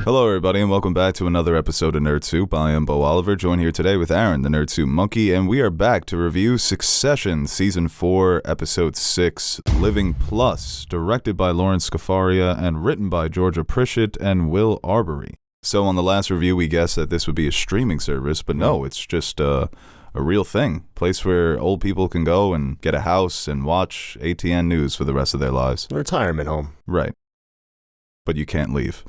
Hello, everybody, and welcome back to another episode of Nerd Soup. I am Beau Oliver, joined here today with Aaron, the Nerd Soup Monkey, and we are back to review Succession, Season 4, Episode 6, Living Plus, directed by Lauren Scafaria and written by Georgia Pritchett and Will Arbery. So on the last review, we guessed that this would be a streaming service, but no, it's just a real thing. Place where old people can go and get a house and watch ATN News for the rest of their lives. A retirement home. Right. But you can't leave.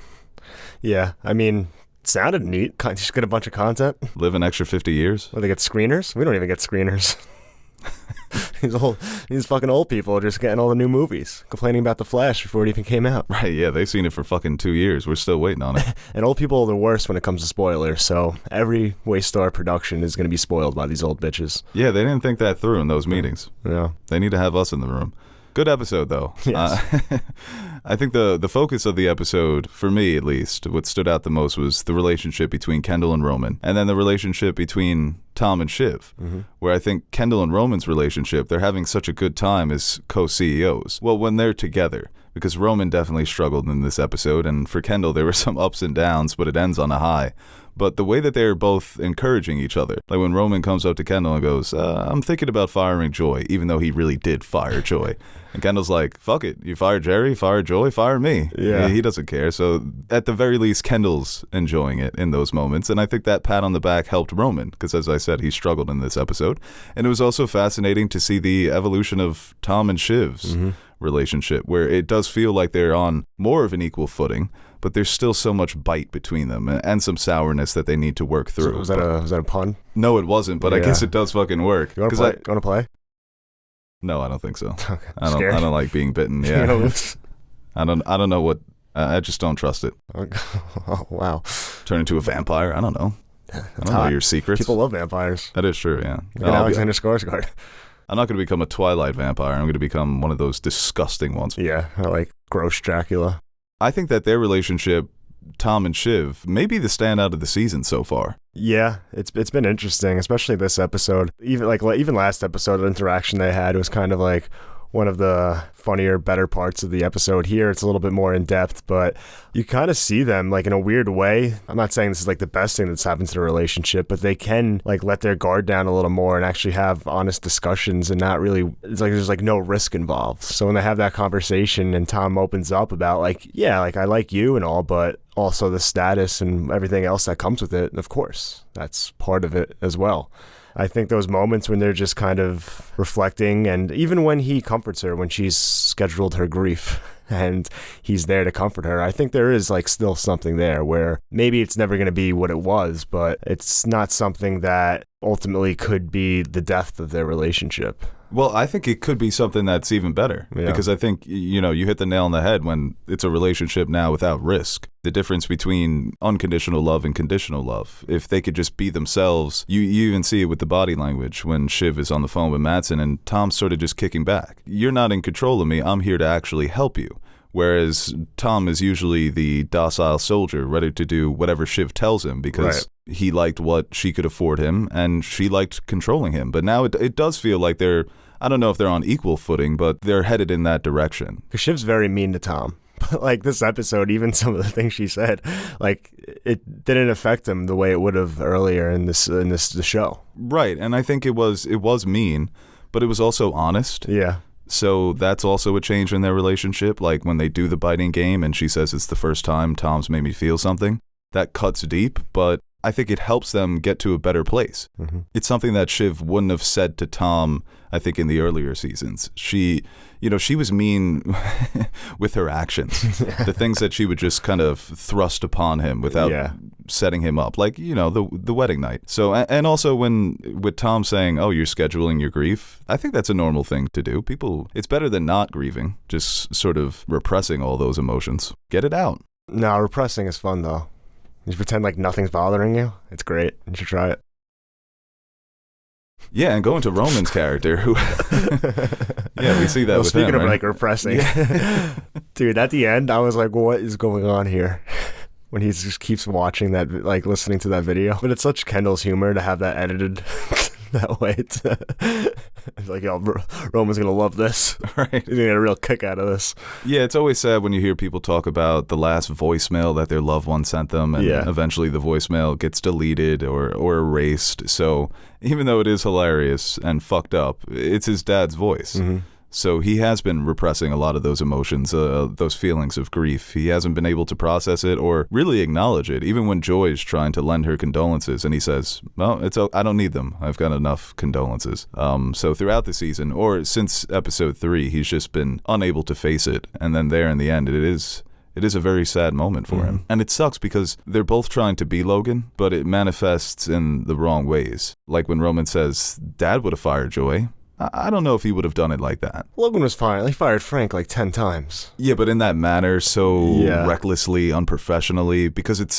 Yeah, I mean, it sounded neat. Just get a bunch of content. Live an extra 50 years. Well, they get screeners? We don't even get screeners. These fucking old people are just getting all the new movies, complaining about The Flash before it even came out. Right, yeah, they've seen it for fucking 2 years. We're still waiting on it. And old people are the worst when it comes to spoilers, so every Waystar production is going to be spoiled by these old bitches. Yeah, they didn't think that through in those meetings. Yeah. They need to have us in the room. Good episode, though. Yes. I think the focus of the episode, for me at least, what stood out the most was the relationship between Kendall and Roman, and then the relationship between Tom and Shiv, where I think Kendall and Roman's relationship, they're having such a good time as co-CEOs. Well, when they're together, because Roman definitely struggled in this episode, and for Kendall, there were some ups and downs, but it ends on a high. But the way that they're both encouraging each other, like when Roman comes up to Kendall and goes, I'm thinking about firing Joy, even though he really did fire Joy. And Kendall's like, fuck it. You fire Jerry, fire Joy, fire me. Yeah. He doesn't care. So at the very least, Kendall's enjoying it in those moments. And I think that pat on the back helped Roman because, as I said, he struggled in this episode. And it was also fascinating to see the evolution of Tom and Shiv's relationship, where it does feel like they're on more of an equal footing, but there's still so much bite between them and some sourness that they need to work through. So was that a pun? No, it wasn't, but I guess it does fucking work. You want to play? No, I don't think so. Okay. I don't like being bitten. Yeah. I don't know what. I just don't trust it. Oh, wow. Turn into a vampire? I don't know. I don't know your secrets. People love vampires. That is true, yeah. Look at Alexander Skarsgård. I'm not going to become a Twilight vampire. I'm going to become one of those disgusting ones. Yeah, like gross Dracula. I think that their relationship, Tom and Shiv, may be the standout of the season so far. Yeah, it's been interesting, especially this episode. Even last episode, the interaction they had was kind of like one of the funnier, better parts of the episode. Here, it's a little bit more in depth, but you kind of see them like in a weird way. I'm not saying this is like the best thing that's happened to the relationship, but they can like let their guard down a little more and actually have honest discussions and not really, it's like there's like no risk involved. So when they have that conversation and Tom opens up about like, yeah, like I like you and all, but also the status and everything else that comes with it, of course, that's part of it as well. I think those moments when they're just kind of reflecting, and even when he comforts her when she's scheduled her grief and he's there to comfort her, I think there is like still something there where maybe it's never going to be what it was, but it's not something that ultimately could be the depth of their relationship. Well, I think it could be something that's even better because I think, you hit the nail on the head when it's a relationship now without risk. The difference between unconditional love and conditional love. If they could just be themselves, you even see it with the body language when Shiv is on the phone with Madsson and Tom's sort of just kicking back. You're not in control of me. I'm here to actually help you. Whereas Tom is usually the docile soldier ready to do whatever Shiv tells him because he liked what she could afford him and she liked controlling him. But now it does feel like they're, I don't know if they're on equal footing, but they're headed in that direction. Because Shiv's very mean to Tom. But like this episode, even some of the things she said, like it didn't affect him the way it would have earlier in the show. Right, and I think it was mean, but it was also honest. Yeah. So that's also a change in their relationship. Like when they do the biting game and she says it's the first time Tom's made me feel something, that cuts deep, but I think it helps them get to a better place. It's something that Shiv wouldn't have said to Tom, I think, in the earlier seasons. She was mean with her actions. The things that she would just kind of thrust upon him without setting him up, like, the wedding night. So, and also with Tom saying, oh, you're scheduling your grief, I think that's a normal thing to do. It's better than not grieving, just sort of repressing all those emotions. Get it out. No, repressing is fun, though. You pretend like nothing's bothering you. It's great. You should try it. Yeah, and going to Roman's character, who, we see that with speaking him, of right? like repressing, dude, at the end, I was like, what is going on here? When he just keeps watching that, like listening to that video. But it's such Kendall's humor to have that edited that way. It's like, yo, Roman's going to love this. Right. He's going to get a real kick out of this. Yeah, it's always sad when you hear people talk about the last voicemail that their loved one sent them, and eventually the voicemail gets deleted or erased. So even though it is hilarious and fucked up, it's his dad's voice. Mm-hmm. So he has been repressing a lot of those emotions, those feelings of grief. He hasn't been able to process it or really acknowledge it, even when Joy's trying to lend her condolences. And he says, well, I don't need them. I've got enough condolences. So throughout the season, or since episode 3, he's just been unable to face it. And then there in the end, it is a very sad moment for him. And it sucks because they're both trying to be Logan, but it manifests in the wrong ways. Like when Roman says, Dad would have fired Joy. I don't know if he would have done it like that. Logan was fine. He fired Frank like 10 times. Yeah, but in that manner, so recklessly, unprofessionally, because it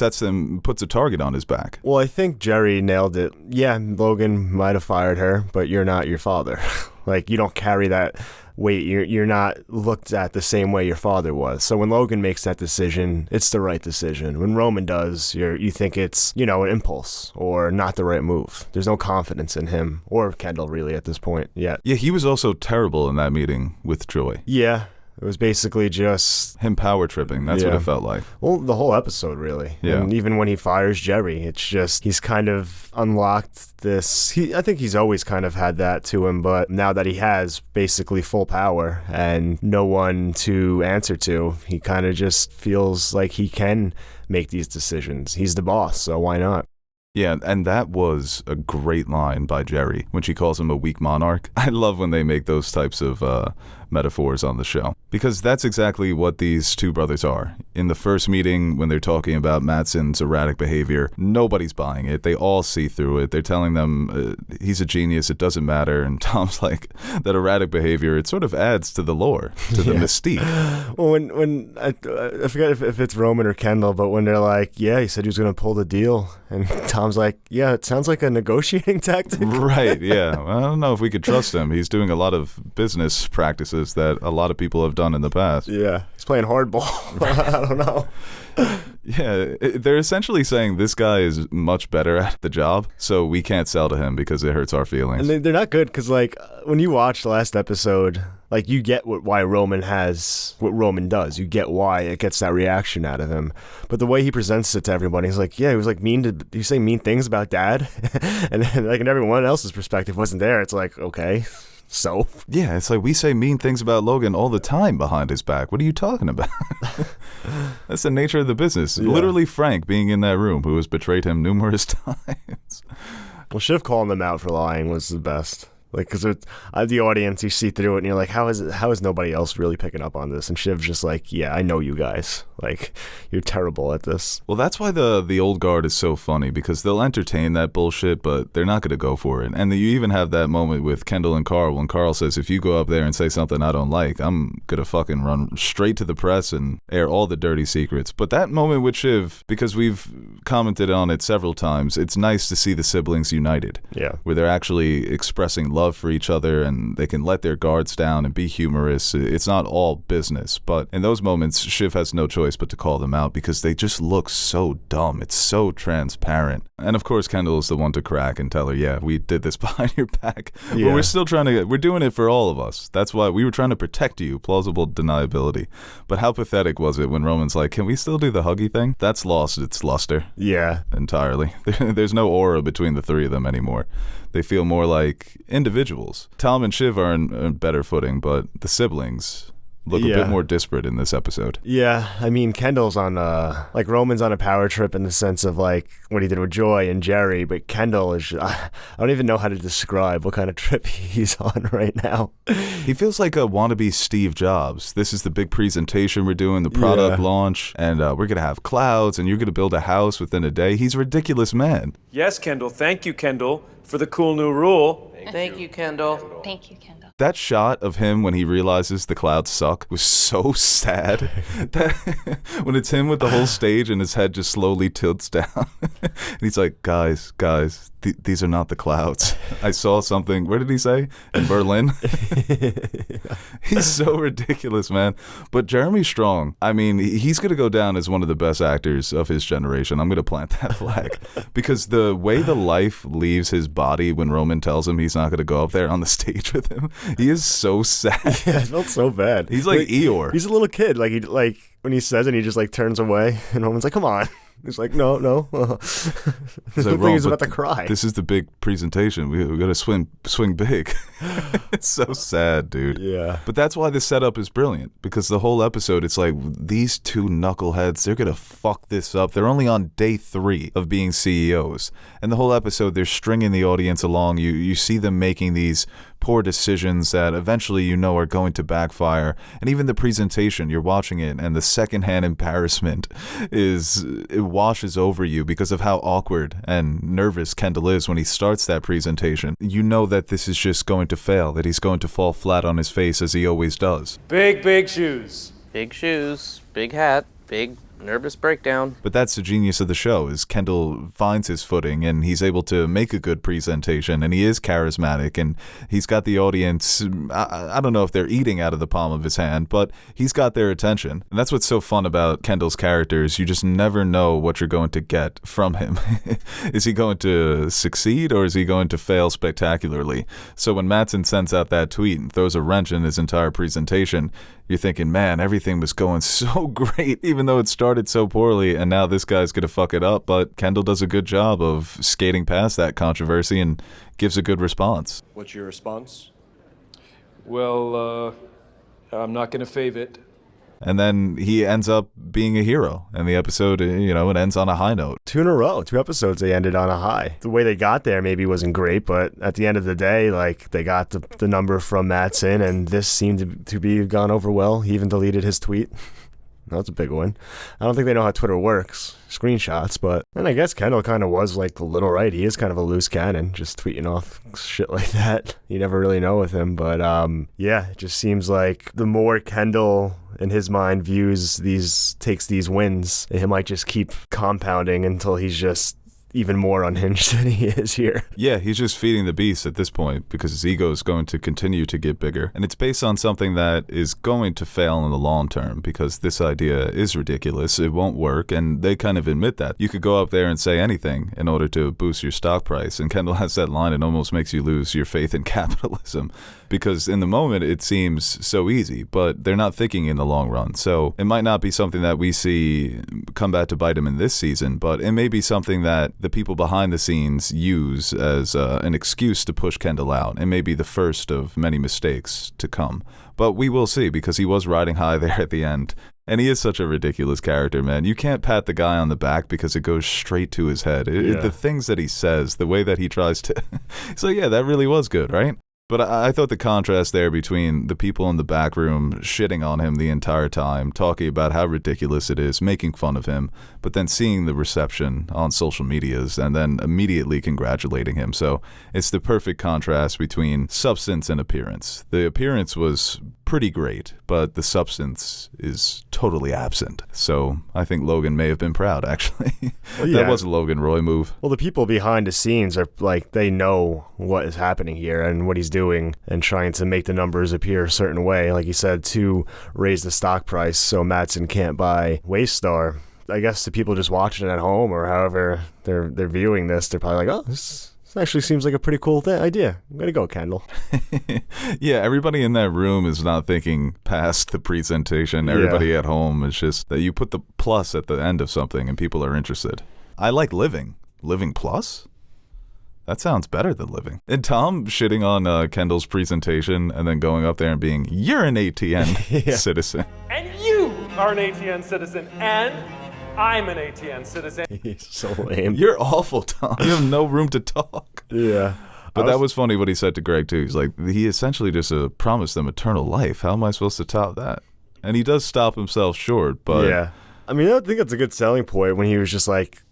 puts a target on his back. Well, I think Jerry nailed it. Yeah, Logan might have fired her, but you're not your father. Like, you don't carry that weight. You're not looked at the same way your father was. So when Logan makes that decision, it's the right decision. When Roman does, you think it's, an impulse or not the right move. There's no confidence in him or Kendall really at this point yet. Yeah, he was also terrible in that meeting with Joy. Yeah. It was basically just him power tripping. That's what it felt like. Well, the whole episode, really. Yeah. And even when he fires Jerry, it's just he's kind of unlocked this. I think he's always kind of had that to him, but now that he has basically full power and no one to answer to, he kind of just feels like he can make these decisions. He's the boss, so why not? Yeah, and that was a great line by Jerry when she calls him a weak monarch. I love when they make those types of metaphors on the show, because that's exactly what these two brothers are. In the first meeting, when they're talking about Madsen's erratic behavior, nobody's buying it. They all see through it. They're telling them he's a genius, it doesn't matter. And Tom's like, that erratic behavior, it sort of adds to the lore, to the mystique. Well, when I forget if it's Roman or Kendall, but when they're like, yeah, he said he was going to pull the deal. And Tom's like, yeah, it sounds like a negotiating tactic. Right, yeah. Well, I don't know if we could trust him. He's doing a lot of business practices that a lot of people have done in the past. Yeah, he's playing hardball. I don't know. Yeah, they're essentially saying this guy is much better at the job, so we can't sell to him because it hurts our feelings. And they're not good because, like, when you watch the last episode, like, you get why Roman has what Roman does. You get why it gets that reaction out of him. But the way he presents it to everybody, he's like, yeah, he was like you say mean things about Dad? And then, like, in everyone else's perspective wasn't there. It's like, okay. So? Yeah, it's like we say mean things about Logan all the time behind his back. What are you talking about? That's the nature of the business. Yeah. Literally Frank being in that room, who has betrayed him numerous times. Well, Shiv calling them out for lying was the best. Like, because the audience, you see through it, and you're like, how is nobody else really picking up on this? And Shiv's just like, yeah, I know you guys. Like, you're terrible at this. Well, that's why the old guard is so funny, because they'll entertain that bullshit, but they're not going to go for it. And you even have that moment with Kendall and Carl, when Carl says, if you go up there and say something I don't like, I'm going to fucking run straight to the press and air all the dirty secrets. But that moment with Shiv, because we've commented on it several times, it's nice to see the siblings united. Yeah. Where they're actually expressing love for each other and they can let their guards down and be humorous. It's not all business, but in those moments Shiv has no choice but to call them out because they just look so dumb. It's so transparent. And of course Kendall is the one to crack and tell her, yeah, we did this behind your back. Yeah. But we're still we're doing it for all of us. That's why we were trying to protect you. Plausible deniability. But how pathetic was it when Roman's like, can we still do the huggy thing? That's lost its luster. Yeah. Entirely. There's no aura between the three of them anymore. They feel more like individuals. Tom and Shiv are in better footing, but the siblings look a bit more disparate in this episode. Yeah, I mean, Kendall's on like Roman's on a power trip in the sense of like what he did with Joy and Jerry, but Kendall is, I don't even know how to describe what kind of trip he's on right now. He feels like a wannabe Steve Jobs. This is the big presentation we're doing, the product launch, and we're going to have clouds, and you're going to build a house within a day. He's a ridiculous man. Yes, Kendall. Thank you, Kendall, for the cool new rule. Thank you, Kendall. Thank you, Kendall. That shot of him when he realizes the clouds suck was so sad. When it's him with the whole stage and his head just slowly tilts down. And he's like, guys, these are not the clouds. I saw something, where did he say? In Berlin? He's so ridiculous, man. But Jeremy Strong, I mean, he's going to go down as one of the best actors of his generation. I'm going to plant that flag. Because the way the life leaves his body when Roman tells him he's not going to go up there on the stage with him, he is so sad. Yeah, I felt so bad. He's like Eeyore. He's a little kid. Like when he says it, he just like turns away, and Roman's like, "Come on." He's like, "No." He's like, he's about to cry. This is the big presentation. We got to swing big. It's so sad, dude. Yeah. But that's why the setup is brilliant, because the whole episode, it's like these two knuckleheads, they're gonna fuck this up. They're only on day 3 of being CEOs, and the whole episode, they're stringing the audience along. You see them making these poor decisions that eventually are going to backfire. And even the presentation, you're watching it, and the secondhand embarrassment it washes over you because of how awkward and nervous Kendall is when he starts that presentation. You know that this is just going to fail, that he's going to fall flat on his face as he always does. Big shoes. Big shoes, big hat, big nervous breakdown. But that's the genius of the show, is Kendall finds his footing and he's able to make a good presentation, and he is charismatic, and he's got the audience, I don't know if they're eating out of the palm of his hand, but he's got their attention. And that's what's so fun about Kendall's characters. You just never know what you're going to get from him. Is he going to succeed, or is he going to fail spectacularly? So when Mattson sends out that tweet and throws a wrench in his entire presentation, you're thinking, man, everything was going so great, even though it started so poorly, and now this guy's going to fuck it up. But Kendall does a good job of skating past that controversy and gives a good response. What's your response? Well, I'm not going to fave it. And then he ends up being a hero, and the episode, it ends on a high note. 2 in a row, 2 episodes they ended on a high. The way they got there maybe wasn't great, but at the end of the day, like, they got the number from Mattson, and this seemed to be gone over well. He even deleted his tweet. That's a big one. I don't think they know how Twitter works, screenshots, but and I guess Kendall kind of was like a little right. He is kind of a loose cannon, just tweeting off shit like that. You never really know with him, but yeah, it just seems like the more Kendall in his mind takes these wins, he might just keep compounding until he's just even more unhinged than he is here. Yeah, he's just feeding the beast at this point because his ego is going to continue to get bigger. And it's based on something that is going to fail in the long term, because this idea is ridiculous. It won't work, and they kind of admit that. You could go up there and say anything in order to boost your stock price, and Kendall has that line, it almost makes you lose your faith in capitalism, because in the moment it seems so easy, but they're not thinking in the long run. So it might not be something that we see come back to bite him in this season, but it may be something that the people behind the scenes use as an excuse to push Kendall out. It may be the first of many mistakes to come. But we will see, because he was riding high there at the end. And he is such a ridiculous character, man. You can't pat the guy on the back because it goes straight to his head. The things that he says, the way that he tries to... So yeah, that really was good, right? But I thought the contrast there between the people in the back room shitting on him the entire time, talking about how ridiculous it is, making fun of him, but then seeing the reception on social medias and then immediately congratulating him. So it's the perfect contrast between substance and appearance. The appearance was pretty great, but the substance is totally absent. So I think Logan may have been proud, actually. Well, yeah. That was a Logan Roy move. Well, the people behind the scenes are like, they know what is happening here and what he's doing and trying to make the numbers appear a certain way, like you said, to raise the stock price so Mattson can't buy Waystar. I guess the people just watching it at home or however they're viewing this, they're probably like, oh, this actually seems like a pretty cool idea. Way to go, Kendall. Yeah, everybody in that room is not thinking past the presentation. Everybody at home is just that you put the plus at the end of something and people are interested. I like living. Living plus? That sounds better than living. And Tom shitting on Kendall's presentation and then going up there and being, you're an ATN citizen. And you are an ATN citizen, and I'm an ATN citizen. He's so lame. You're awful, Tom. You have no room to talk. Yeah. But that was funny what he said to Greg, too. He's like, he essentially just promised them eternal life. How am I supposed to top that? And he does stop himself short, but... Yeah. I mean, I think that's a good selling point when he was just like,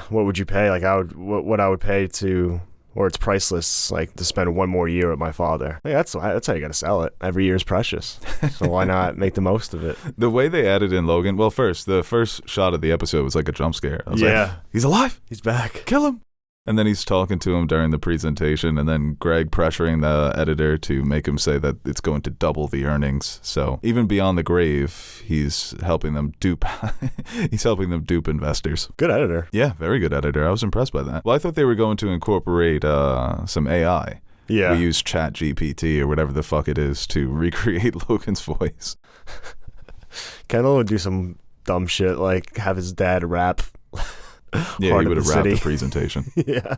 what would you pay? Like, what I would pay to... Or it's priceless, like, to spend one more year with my father. Like, that's how you got to sell it. Every year is precious. So why not make the most of it? The way they added in Logan, well, the first shot of the episode was like a jump scare. I was like, he's alive. He's back. Kill him. And then he's talking to him during the presentation, and then Greg pressuring the editor to make him say that it's going to double the earnings. So even beyond the grave, he's helping them dupe. He's helping them dupe investors. Good editor. Yeah, very good editor. I was impressed by that. Well, I thought they were going to incorporate some AI. Yeah. We use ChatGPT or whatever the fuck it is to recreate Logan's voice. Kendall would do some dumb shit like have his dad rap. Yeah, he would have rapped the presentation. Yeah.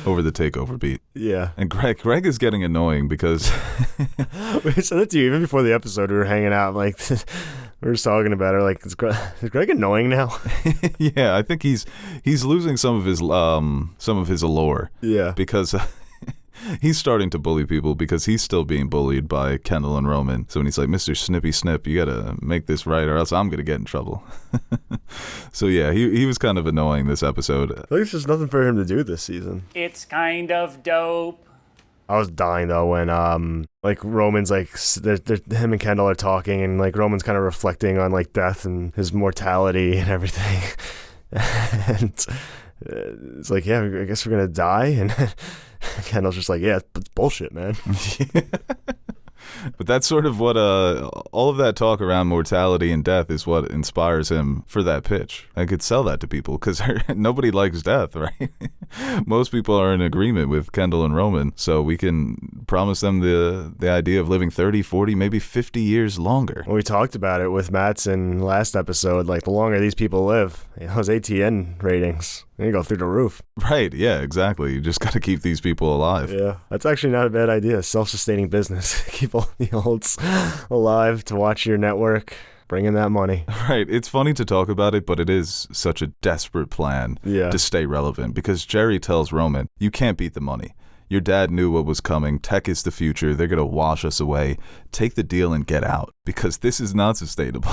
Over the takeover beat. Yeah. And Greg is getting annoying because we said that to you even before the episode. We were hanging out, like we were just talking about it. Like, is Greg annoying now? Yeah, I think he's losing some of his allure. Yeah. Because he's starting to bully people because he's still being bullied by Kendall and Roman. So when he's like, Mr. Snippy Snip, you gotta make this right or else I'm gonna get in trouble. So yeah, he was kind of annoying this episode. I think there's just nothing for him to do this season. It's kind of dope. I was dying though when like Roman's like him and Kendall are talking and like Roman's kind of reflecting on like death and his mortality and everything. And it's like, yeah, I guess we're gonna die. And Kendall's just like, yeah, it's bullshit, man. But that's sort of what all of that talk around mortality and death is what inspires him for that pitch. I could sell that to people because nobody likes death, right? Most people are in agreement with Kendall and Roman, so we can promise them the idea of living 30, 40, maybe 50 years longer. We talked about it with Mattson last episode. Like, the longer these people live, those ATN ratings, they go through the roof. Right, yeah, exactly. You just got to keep these people alive. Yeah, that's actually not a bad idea. Self-sustaining business. Keep all the olds alive to watch your network. Bring in that money. Right. It's funny to talk about it, but it is such a desperate plan to stay relevant because Jerry tells Roman, you can't beat the money. Your dad knew what was coming. Tech is the future. They're going to wash us away. Take the deal and get out because this is not sustainable.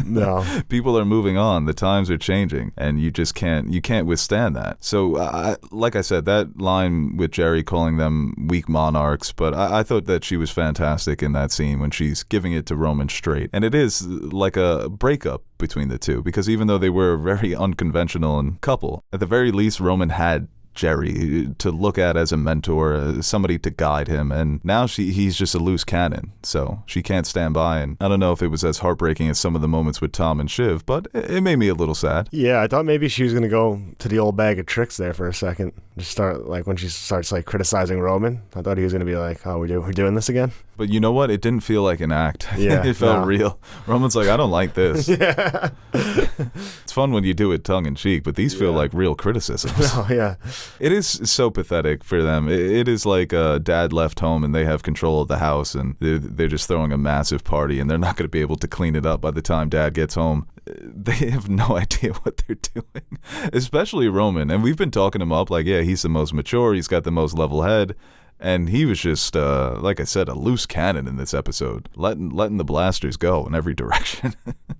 No. People are moving on. The times are changing and you just can't withstand that. So like I said, that line with Jerry calling them weak monarchs, but I thought that she was fantastic in that scene when she's giving it to Roman straight. And it is like a breakup between the two because even though they were a very unconventional couple, at the very least Roman had Jerry to look at as a mentor, somebody to guide him, and now he's just a loose cannon, so she can't stand by. And I don't know if it was as heartbreaking as some of the moments with Tom and Shiv, but it made me a little sad. Yeah, I thought maybe she was gonna go to the old bag of tricks there for a second. Just start like when she starts like criticizing Roman. I thought he was gonna be like, "Oh, we're doing this again." But you know what? It didn't feel like an act. Yeah, it felt real. Roman's like, I don't like this. Yeah. It's fun when you do it tongue in cheek, but these feel like real criticisms. Oh yeah. It is so pathetic for them. It is like dad left home and they have control of the house and they're just throwing a massive party and they're not going to be able to clean it up by the time dad gets home. They have no idea what they're doing, especially Roman. And we've been talking him up like, yeah, he's the most mature. He's got the most level head. And he was just, like I said, a loose cannon in this episode, letting the blasters go in every direction.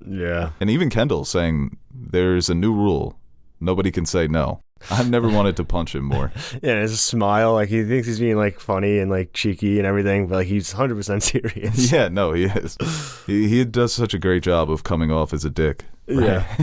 Yeah. And even Kendall saying there's a new rule. Nobody can say no. I've never wanted to punch him more. Yeah, and his smile, like he thinks he's being like funny and like cheeky and everything, but like he's 100% serious. Yeah, no, he is. He does such a great job of coming off as a dick. Right? Yeah.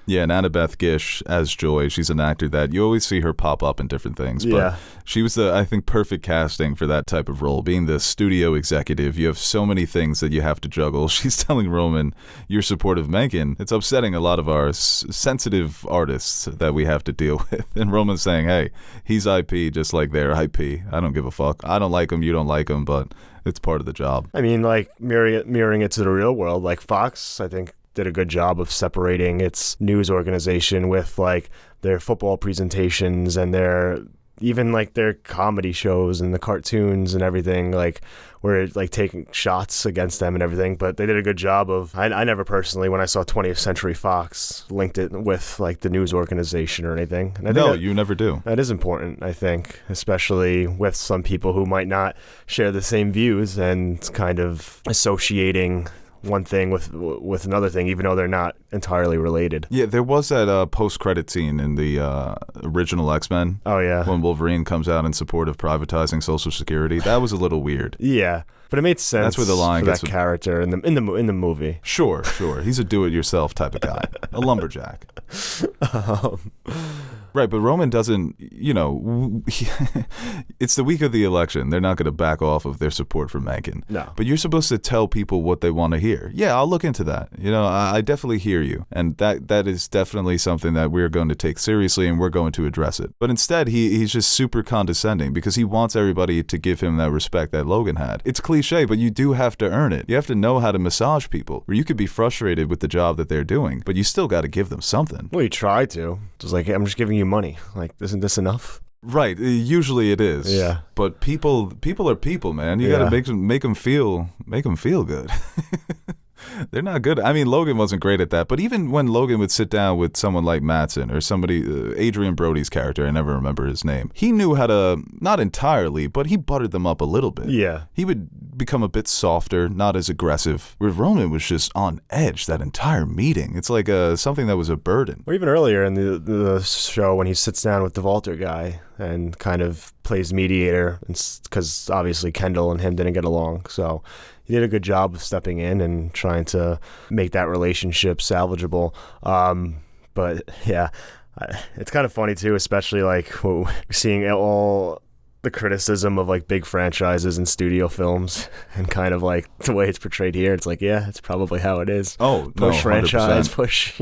Yeah, and Annabeth Gish as Joy, she's an actor that you always see her pop up in different things. But she was the, I think, perfect casting for that type of role. Being the studio executive, you have so many things that you have to juggle. She's telling Roman, your support of Megan, it's upsetting a lot of our sensitive artists that we have to deal with. And Roman's saying, hey, he's IP just like they're IP. I don't give a fuck. I don't like him, you don't like him, but it's part of the job. I mean, like mirroring it to the real world, like Fox, I think, did a good job of separating its news organization with like their football presentations and their even like their comedy shows and the cartoons and everything, like where it, like taking shots against them and everything. But they did a good job of, I never personally, when I saw 20th Century Fox, linked it with like the news organization or anything. And I think you never do. That is important, I think, especially with some people who might not share the same views and kind of associating one thing with another thing, even though they're not entirely related. Yeah, there was that post-credit scene in the original X-Men. Oh, yeah. When Wolverine comes out in support of privatizing Social Security. That was a little weird. Yeah, but it made sense. That's where the line for gets that character in the movie. Sure. He's a do-it-yourself type of guy. A lumberjack. Right, but Roman doesn't, it's the week of the election. They're not going to back off of their support for Mencken. No. But you're supposed to tell people what they want to hear. Yeah, I'll look into that. I definitely hear you. And that is definitely something that we're going to take seriously, and we're going to address it. But instead, he's just super condescending because he wants everybody to give him that respect that Logan had. It's cliche, but you do have to earn it. You have to know how to massage people, or you could be frustrated with the job that they're doing, but you still got to give them something. Well, you try to. Just like, I'm just giving you money. Like, isn't this enough? Right. Usually it is. Yeah. But people are people, man. You got to make them feel good. They're not good. I mean, Logan wasn't great at that, but even when Logan would sit down with someone like Mattson or somebody, Adrian Brody's character, I never remember his name, he knew how to, not entirely, but he buttered them up a little bit. Yeah. He would become a bit softer, not as aggressive, where Roman was just on edge that entire meeting. It's like something that was a burden. Or even earlier in the show when he sits down with the Walter guy and kind of plays mediator, because obviously Kendall and him didn't get along, so he did a good job of stepping in and trying to make that relationship salvageable. But yeah, it's kind of funny too, especially like seeing all the criticism of like big franchises and studio films, and kind of like the way it's portrayed here. It's like, yeah, it's probably how it is. Oh, push no, franchise, 100%. push.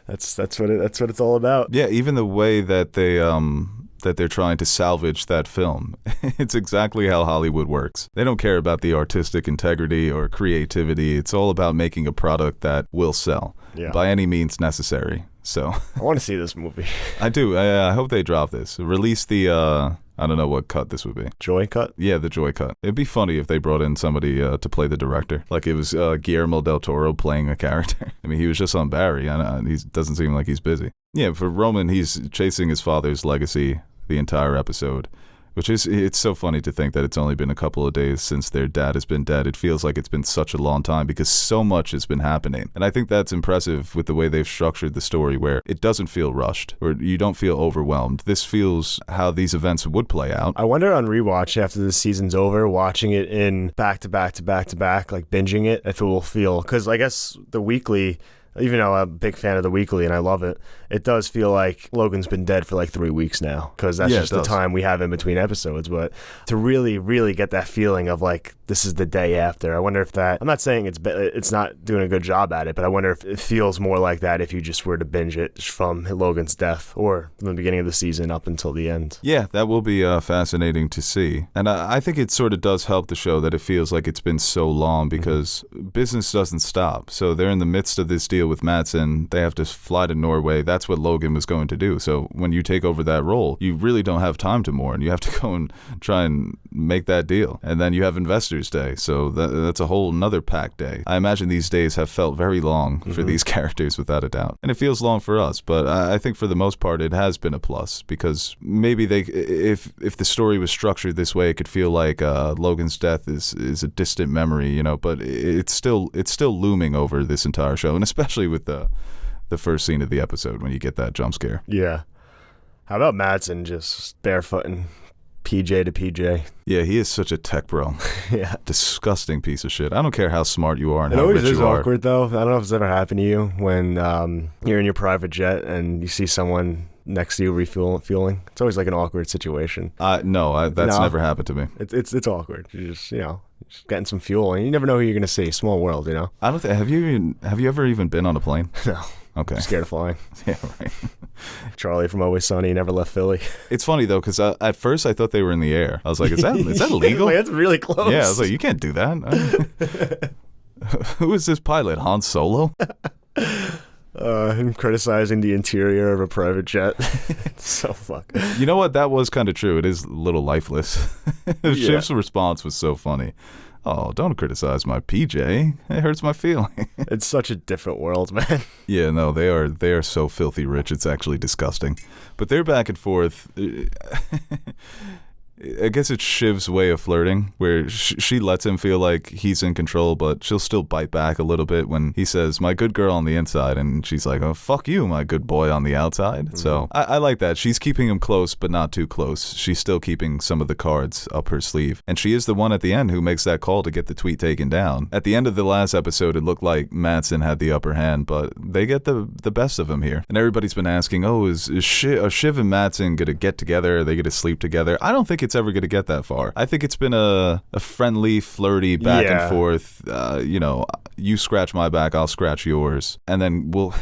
That's what it's all about. Yeah, even the way that they're trying to salvage that film. It's exactly how Hollywood works. They don't care about the artistic integrity or creativity. It's all about making a product that will sell by any means necessary. So I want to see this movie. I do. I hope they drop this. Release the, I don't know what cut this would be. Joy cut? Yeah, the Joy cut. It'd be funny if they brought in somebody to play the director. Like it was Guillermo del Toro playing a character. I mean, he was just on Barry, and he doesn't seem like he's busy. Yeah, for Roman, he's chasing his father's legacy the entire episode, which is, it's so funny to think that it's only been a couple of days since their dad has been dead. It feels like it's been such a long time because so much has been happening. And I think that's impressive with the way they've structured the story, where it doesn't feel rushed or you don't feel overwhelmed. This feels how these events would play out. I wonder on rewatch after the season's over, watching it in back to back to back to back, like binging it, if it will feel, because I guess the weekly, even though I'm a big fan of the weekly and I love it, it does feel like Logan's been dead for like 3 weeks now, because that's just the time we have in between episodes. But to really, really get that feeling of like, this is the day after, I wonder if that, I'm not saying it's not doing a good job at it, but I wonder if it feels more like that if you just were to binge it from Logan's death or from the beginning of the season up until the end. Yeah, that will be fascinating to see. And I think it sort of does help the show that it feels like it's been so long, because business doesn't stop. So they're in the midst of this deal with Mattson. They have to fly to Norway. That's what Logan was going to do. So when you take over that role, you really don't have time to mourn. You have to go and try and make that deal. And then you have Investors Day. So that's a whole nother packed day. I imagine these days have felt very long for these characters, without a doubt. And it feels long for us. But I think for the most part, it has been a plus, because maybe if the story was structured this way, it could feel like Logan's death is a distant memory, but it's still looming over this entire show, and especially with the first scene of the episode when you get that jump scare. Yeah. How about Mattson just barefooting PJ to PJ? Yeah, he is such a tech bro. Yeah. Disgusting piece of shit. I don't care how smart you are and It how always rich is you are. awkward, though. I don't know if it's ever happened to you when you're in your private jet and you see someone next to you refueling. It's always like an awkward situation. No, that's never happened to me. It's awkward. You just just getting some fuel, and you never know who you're gonna see. Small world, I don't think. Have you ever even been on a plane? No. Okay. I'm scared of flying. Yeah, right. Charlie from Always Sunny never left Philly. It's funny though, because at first I thought they were in the air. I was like, is that illegal? Like, that's really close. Yeah, I was like, you can't do that. Who is this pilot? Han Solo? Him criticizing the interior of a private jet. It's so fucked. You know what? That was kind of true. It is a little lifeless. Ship's response was so funny. Oh, don't criticize my PJ. It hurts my feeling. It's such a different world, man. Yeah, no, they are so filthy rich. It's actually disgusting. But they're back and forth. I guess it's Shiv's way of flirting, where she lets him feel like he's in control, but she'll still bite back a little bit when he says, my good girl on the inside, and she's like, oh, fuck you, my good boy on the outside. Mm-hmm. So I like that. She's keeping him close, but not too close. She's still keeping some of the cards up her sleeve. And she is the one at the end who makes that call to get the tweet taken down. At the end of the last episode, it looked like Matsson had the upper hand, but they get the best of him here. And everybody's been asking, oh, are Shiv and Matsson going to get together? Are they going to sleep together? I don't think it's ever going to get that far. I think it's been a friendly, flirty back and forth, you scratch my back, I'll scratch yours. And then we'll,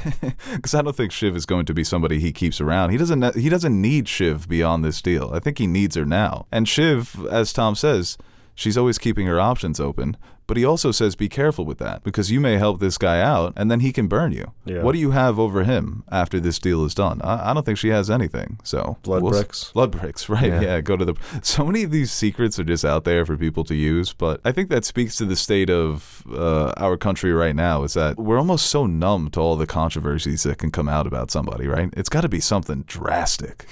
because I don't think Shiv is going to be somebody he keeps around. He doesn't need Shiv beyond this deal. I think he needs her now. And Shiv, as Tom says, she's always keeping her options open. But he also says, be careful with that, because you may help this guy out, and then he can burn you. Yeah. What do you have over him after this deal is done? I don't think she has anything. So Blood bricks, right? Yeah. Go to the. So many of these secrets are just out there for people to use, but I think that speaks to the state of our country right now. Is that we're almost so numb to all the controversies that can come out about somebody, right? It's got to be something drastic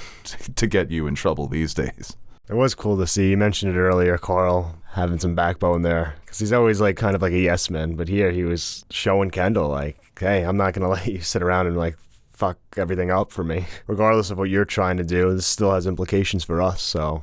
to get you in trouble these days. It was cool to see. You mentioned it earlier, Carl, having some backbone there. Because he's always like kind of like a yes man. But here he was showing Kendall like, hey, I'm not going to let you sit around and like fuck everything up for me. Regardless of what you're trying to do, this still has implications for us. So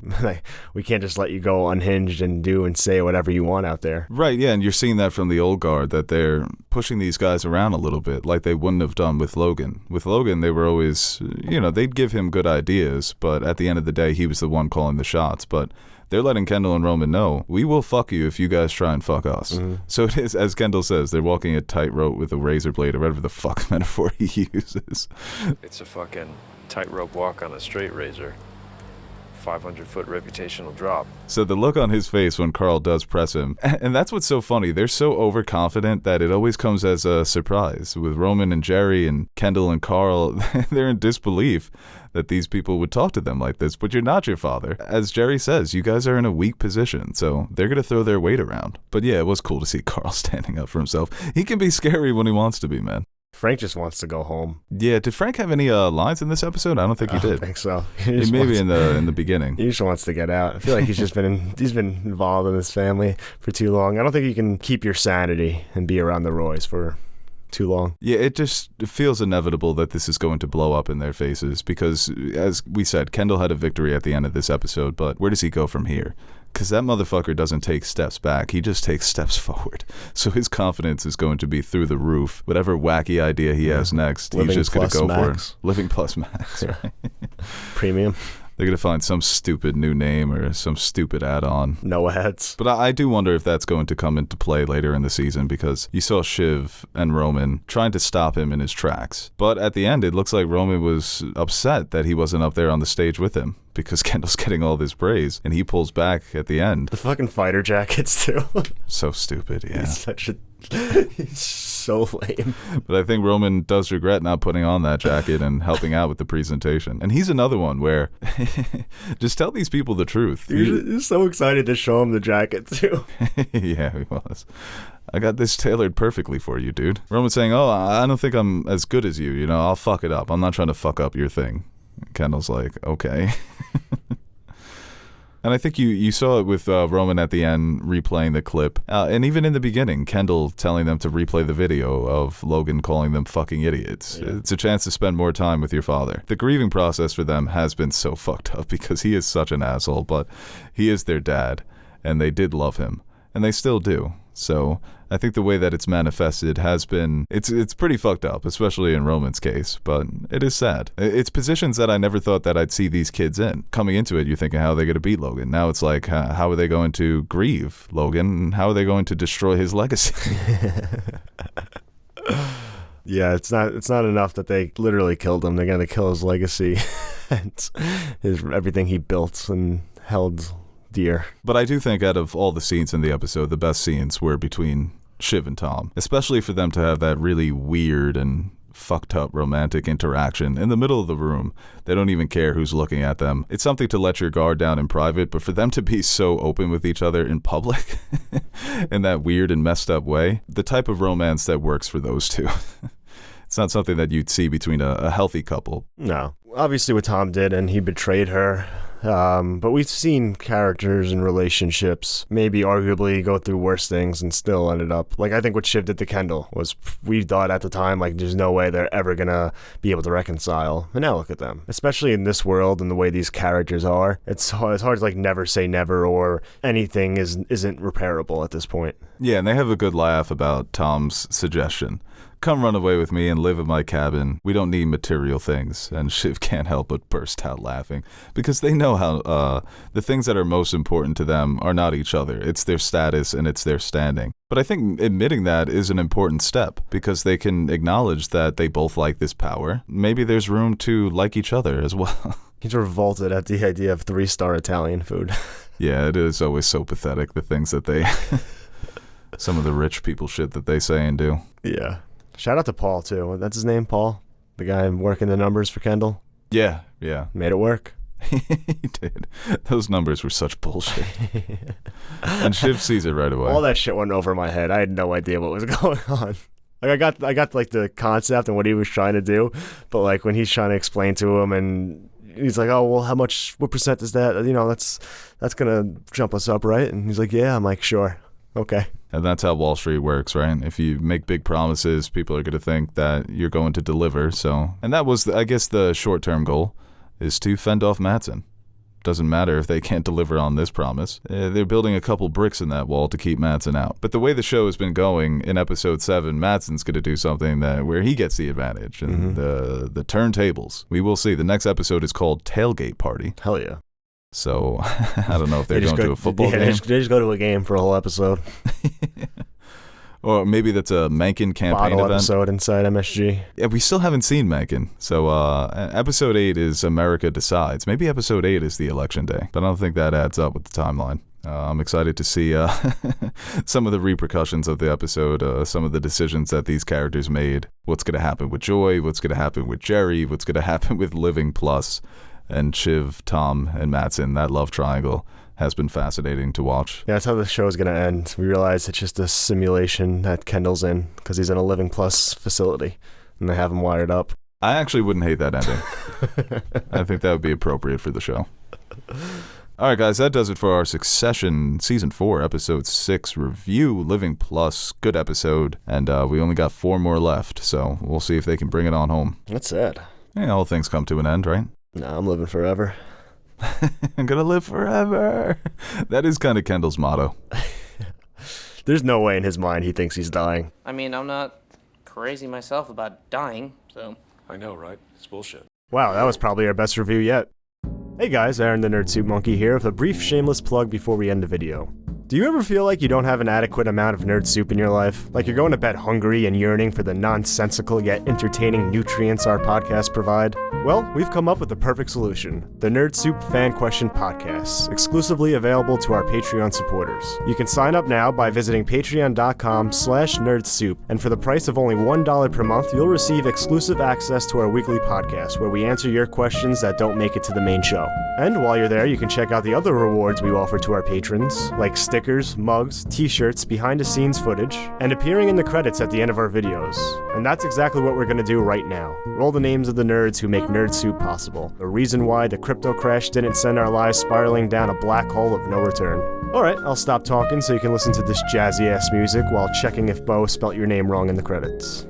we can't just let you go unhinged and do and say whatever you want out there. Right, yeah, and you're seeing that from the old guard, that they're pushing these guys around a little bit like they wouldn't have done with Logan. With Logan, they were always, they'd give him good ideas, but at the end of the day, he was the one calling the shots. But they're letting Kendall and Roman know, we will fuck you if you guys try and fuck us. Mm-hmm. So it is, as Kendall says, they're walking a tightrope with a razor blade, or whatever the fuck metaphor he uses. It's a fucking tightrope walk on a straight razor. 500-foot reputational drop. So the look on his face when Carl does press him, and that's what's so funny, they're so overconfident that it always comes as a surprise. With Roman and Jerry and Kendall and Carl, they're in disbelief that these people would talk to them like this, but you're not your father. As Jerry says, you guys are in a weak position, so they're going to throw their weight around. But yeah, it was cool to see Carl standing up for himself. He can be scary when he wants to be, man. Frank just wants to go home. Yeah, did Frank have any lines in this episode? I don't think he did. I don't think so. Maybe in the beginning. He just wants to get out. I feel like he's been involved in this family for too long. I don't think you can keep your sanity and be around the Roys for too long. Yeah, it feels inevitable that this is going to blow up in their faces because, as we said, Kendall had a victory at the end of this episode, but where does he go from here? Because that motherfucker doesn't take steps back. He just takes steps forward. So his confidence is going to be through the roof. Whatever wacky idea he has next, he's just going to go for it. Living plus max. Right? Premium. They're going to find some stupid new name or some stupid add-on. No ads. But I do wonder if that's going to come into play later in the season because you saw Shiv and Roman trying to stop him in his tracks. But at the end, it looks like Roman was upset that he wasn't up there on the stage with him because Kendall's getting all this praise and he pulls back at the end. The fucking fighter jackets, too. So stupid, yeah. He's so lame. But I think Roman does regret not putting on that jacket and helping out with the presentation. And he's another one where just tell these people the truth. You're so excited to show him the jacket too. Yeah, he was. I got this tailored perfectly for you, dude. Roman's saying, oh, I don't think I'm as good as you. I'll fuck it up. I'm not trying to fuck up your thing. Kendall's like, okay. And I think you saw it with Roman at the end replaying the clip. And even in the beginning, Kendall telling them to replay the video of Logan calling them fucking idiots. Yeah. It's a chance to spend more time with your father. The grieving process for them has been so fucked up because he is such an asshole, but he is their dad, and they did love him, and they still do. So I think the way that it's manifested has been, it's pretty fucked up, especially in Roman's case, but it is sad. It's positions that I never thought that I'd see these kids in. Coming into it, you're thinking, how are they going to beat Logan? Now it's like, how are they going to grieve Logan? And how are they going to destroy his legacy? Yeah, it's not enough that they literally killed him. They're going to kill his legacy and everything he built and held dear. But I do think out of all the scenes in the episode, the best scenes were between Shiv and Tom, especially for them to have that really weird and fucked up romantic interaction in the middle of the room. They don't even care who's looking at them. It's something to let your guard down in private, but for them to be so open with each other in public in that weird and messed up way, the type of romance that works for those two. It's not something that you'd see between a healthy couple. No. Obviously what Tom did, and he betrayed her But we've seen characters and relationships maybe arguably go through worse things and still ended up, like I think what Shiv did to Kendall was, we thought at the time, like there's no way they're ever gonna be able to reconcile. And now look at them. Especially in this world and the way these characters are, it's hard to like never say never, or anything isn't repairable at this point. Yeah, and they have a good laugh about Tom's suggestion. Come run away with me and live in my cabin. We don't need material things. And Shiv can't help but burst out laughing because they know how the things that are most important to them are not each other. It's their status and it's their standing. But I think admitting that is an important step because they can acknowledge that they both like this power. Maybe there's room to like each other as well. He's revolted at the idea of 3-star Italian food. Yeah, it is always so pathetic, the things that they... some of the rich people shit that they say and do. Yeah. Shout out to Paul, too. That's his name, Paul? The guy working the numbers for Kendall? Yeah. Made it work. He did. Those numbers were such bullshit. And Shiv sees it right away. All that shit went over my head. I had no idea what was going on. Like I got like the concept and what he was trying to do, but like when he's trying to explain to him and he's like, oh, well, what percent is that? You know, that's going to jump us up, right? And he's like, yeah. I'm like, sure. Okay. And that's how Wall Street works, right? If you make big promises, people are going to think that you're going to deliver. So, and that was, I guess, the short-term goal is to fend off Matsson. Doesn't matter if they can't deliver on this promise. They're building a couple bricks in that wall to keep Matsson out. But the way the show has been going, in episode 7, Matsson's going to do something where he gets the advantage. And the turntables. We will see. The next episode is called Tailgate Party. Hell yeah. So, I don't know if they're going to a football game. They just go to a game for a whole episode. Or maybe that's a Mencken campaign Bottle event. episode inside MSG. Yeah, we still haven't seen Mencken. So, episode 8 is America Decides. Maybe episode 8 is the election day. But I don't think that adds up with the timeline. I'm excited to see some of the repercussions of the episode, some of the decisions that these characters made. What's going to happen with Joy? What's going to happen with Jerry? What's going to happen with Living Plus? And Shiv, Tom, and Matsson, that love triangle has been fascinating to watch. Yeah, that's how the show is going to end. We realize it's just a simulation that Kendall's in because he's in a Living Plus facility and they have him wired up. I actually wouldn't hate that ending. I think that would be appropriate for the show. All right, guys, that does it for our Succession Season 4, Episode 6 review. Living Plus, good episode. And we only got 4 more left, so we'll see if they can bring it on home. That's sad. Yeah, all things come to an end, right? No, I'm living forever. I'm gonna live forever. That is kind of Kendall's motto. There's no way in his mind he thinks he's dying. I mean, I'm not crazy myself about dying, so... I know, right? It's bullshit. Wow, that was probably our best review yet. Hey guys, Aaron the Nerd Soup Monkey here with a brief shameless plug before we end the video. Do you ever feel like you don't have an adequate amount of nerd soup in your life? Like you're going to bed hungry and yearning for the nonsensical yet entertaining nutrients our podcasts provide? Well, we've come up with the perfect solution. The Nerd Soup Fan Question Podcasts, exclusively available to our Patreon supporters. You can sign up now by visiting patreon.com/nerdsoup, and for the price of only $1 per month, you'll receive exclusive access to our weekly podcast, where we answer your questions that don't make it to the main show. And while you're there, you can check out the other rewards we offer to our patrons, like stickers, mugs, t-shirts, behind-the-scenes footage, and appearing in the credits at the end of our videos. And that's exactly what we're going to do right now. Roll the names of the nerds who make Nerd Soup possible. The reason why the crypto crash didn't send our lives spiraling down a black hole of no return. Alright, I'll stop talking so you can listen to this jazzy-ass music while checking if Beau spelt your name wrong in the credits.